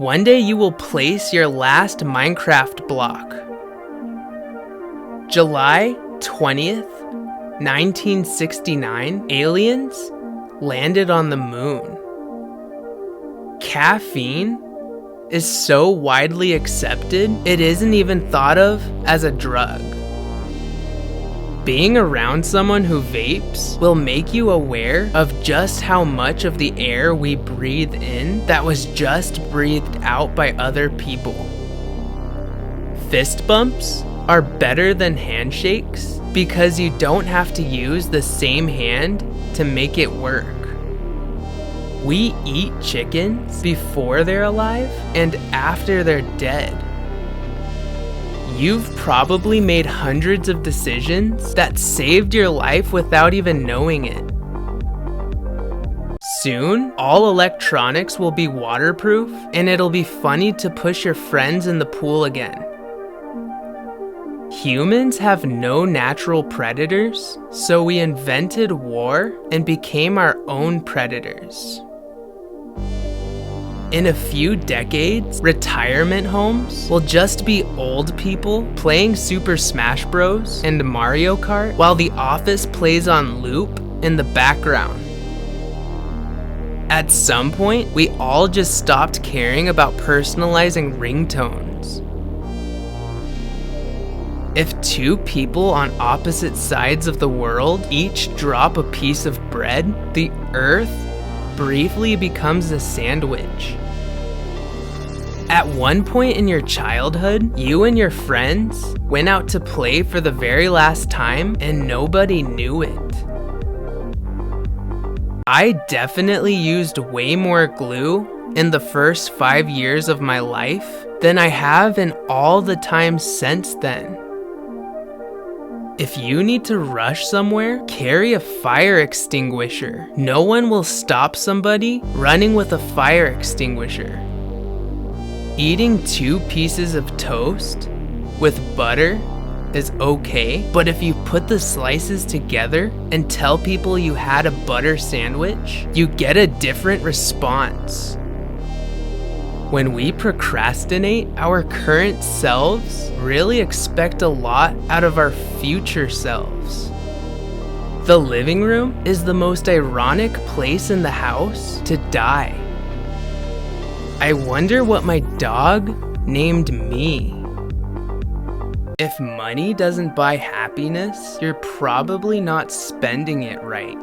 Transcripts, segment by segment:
One day you will place your last Minecraft block. July 20th, 1969, aliens landed on the moon. Caffeine is so widely accepted, it isn't even thought of as a drug. Being around someone who vapes will make you aware of just how much of the air we breathe in that was just breathed out by other people. Fist bumps are better than handshakes because you don't have to use the same hand to make it work. We eat chickens before they're alive and after they're dead. You've probably made hundreds of decisions that saved your life without even knowing it. Soon, all electronics will be waterproof, and it'll be funny to push your friends in the pool again. Humans have no natural predators, so we invented war and became our own predators. In a few decades, retirement homes will just be old people playing Super Smash Bros. And Mario Kart while The Office plays on loop in the background. At some point, we all just stopped caring about personalizing ringtones. If two people on opposite sides of the world each drop a piece of bread, the Earth briefly becomes a sandwich. At one point in your childhood, you and your friends went out to play for the very last time and nobody knew it. I definitely used way more glue in the first 5 years of my life than I have in all the time since then. If you need to rush somewhere, carry a fire extinguisher. No one will stop somebody running with a fire extinguisher. Eating 2 pieces of toast with butter is okay, but if you put the slices together and tell people you had a butter sandwich, you get a different response. When we procrastinate, our current selves really expect a lot out of our future selves. The living room is the most ironic place in the house to die. I wonder what my dog named me. If money doesn't buy happiness, you're probably not spending it right.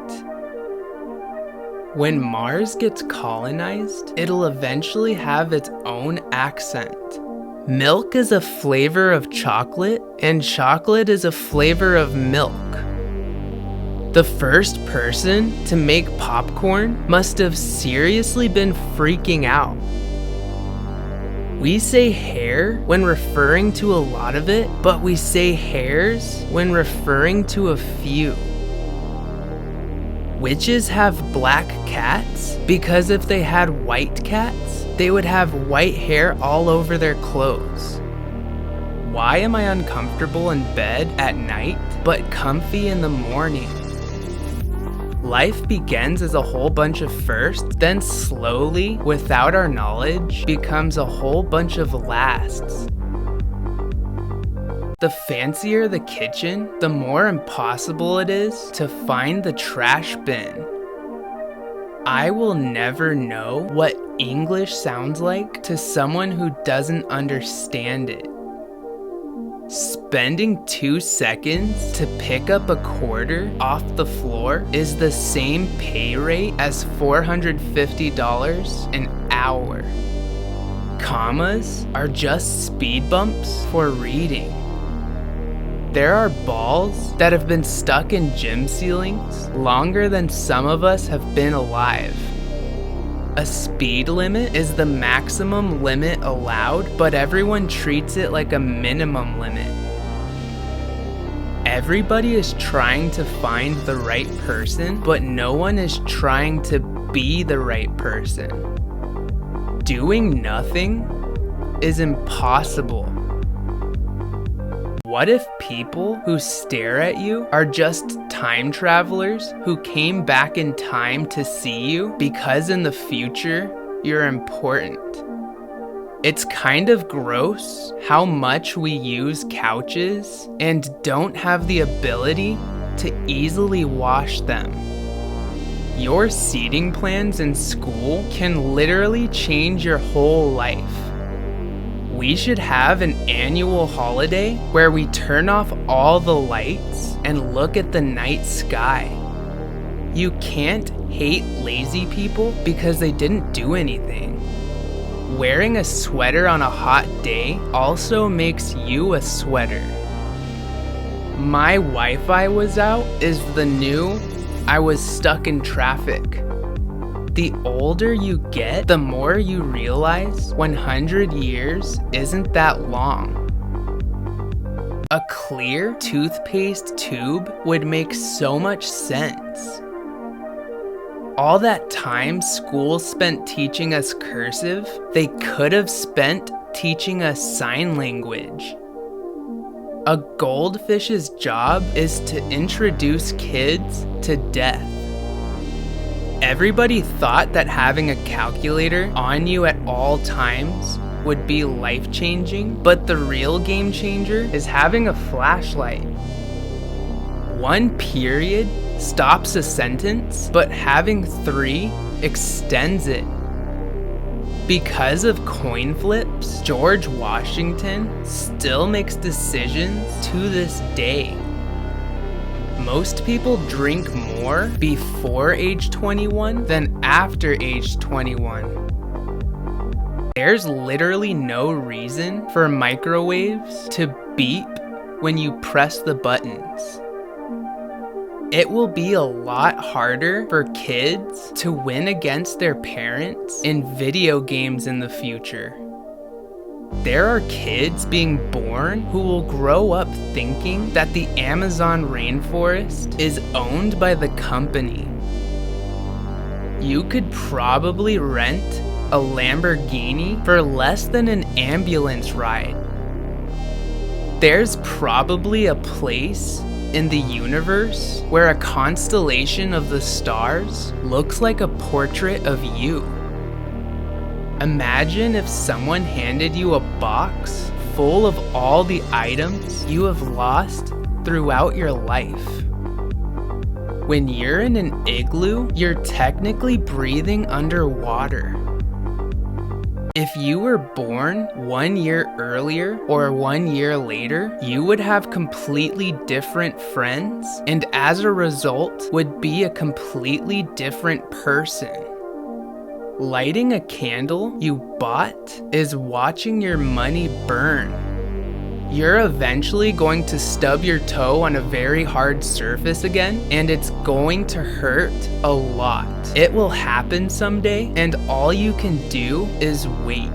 When Mars gets colonized, it'll eventually have its own accent. Milk is a flavor of chocolate, and chocolate is a flavor of milk. The first person to make popcorn must have seriously been freaking out. We say hair when referring to a lot of it, but we say hairs when referring to a few. Witches have black cats because if they had white cats, they would have white hair all over their clothes. Why am I uncomfortable in bed at night, but comfy in the morning? Life begins as a whole bunch of firsts, then slowly, without our knowledge, becomes a whole bunch of lasts. The fancier the kitchen, the more impossible it is to find the trash bin. I will never know what English sounds like to someone who doesn't understand it. Spending 2 seconds to pick up a quarter off the floor is the same pay rate as $450 an hour. Commas are just speed bumps for reading. There are balls that have been stuck in gym ceilings longer than some of us have been alive. A speed limit is the maximum limit allowed, but everyone treats it like a minimum limit. Everybody is trying to find the right person, but no one is trying to be the right person. Doing nothing is impossible. What if people who stare at you are just time travelers who came back in time to see you because in the future you're important? It's kind of gross how much we use couches and don't have the ability to easily wash them. Your seating plans in school can literally change your whole life. We should have an annual holiday where we turn off all the lights and look at the night sky. You can't hate lazy people because they didn't do anything. Wearing a sweater on a hot day also makes you a sweater. My Wi-Fi was out is the new I was stuck in traffic. The older you get, the more you realize 100 years isn't that long. A clear toothpaste tube would make so much sense. All that time school spent teaching us cursive, they could have spent teaching us sign language. A goldfish's job is to introduce kids to death. Everybody thought that having a calculator on you at all times would be life-changing, but the real game changer is having a flashlight. One period stops a sentence, but having 3 extends it. Because of coin flips, George Washington still makes decisions to this day. Most people drink more before age 21 than after age 21. There's literally no reason for microwaves to beep when you press the buttons. It will be a lot harder for kids to win against their parents in video games in the future. There are kids being born who will grow up thinking that the Amazon rainforest is owned by the company. You could probably rent a Lamborghini for less than an ambulance ride. There's probably a place in the universe where a constellation of the stars looks like a portrait of you. Imagine if someone handed you a box full of all the items you have lost throughout your life. When you're in an igloo, you're technically breathing underwater. If you were born 1 year earlier or 1 year later, you would have completely different friends and as a result would be a completely different person. Lighting a candle you bought is watching your money burn. You're eventually going to stub your toe on a very hard surface again, and it's going to hurt a lot. It will happen someday, and all you can do is wait.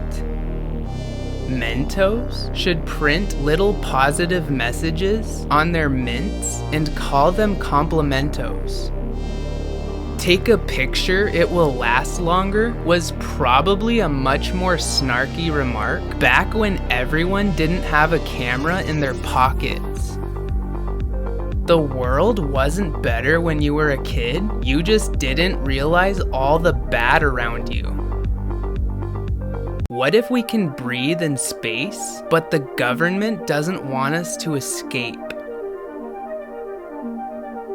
Mentos should print little positive messages on their mints and call them complimentos. Take a picture, it will last longer was probably a much more snarky remark back when everyone didn't have a camera in their pockets. The world wasn't better when you were a kid, you just didn't realize all the bad around you. What if we can breathe in space, but the government doesn't want us to escape?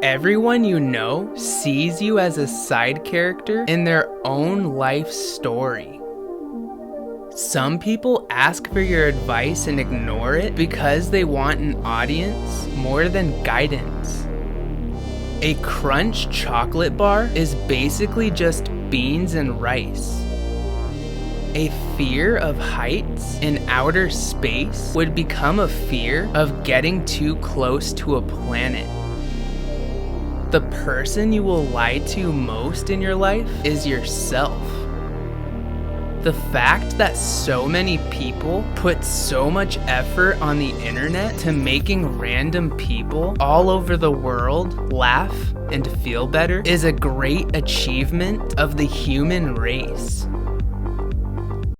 Everyone you know sees you as a side character in their own life story. Some people ask for your advice and ignore it because they want an audience more than guidance. A Crunch chocolate bar is basically just beans and rice. A fear of heights in outer space would become a fear of getting too close to a planet. The person you will lie to most in your life is yourself. The fact that so many people put so much effort on the internet to making random people all over the world laugh and feel better is a great achievement of the human race.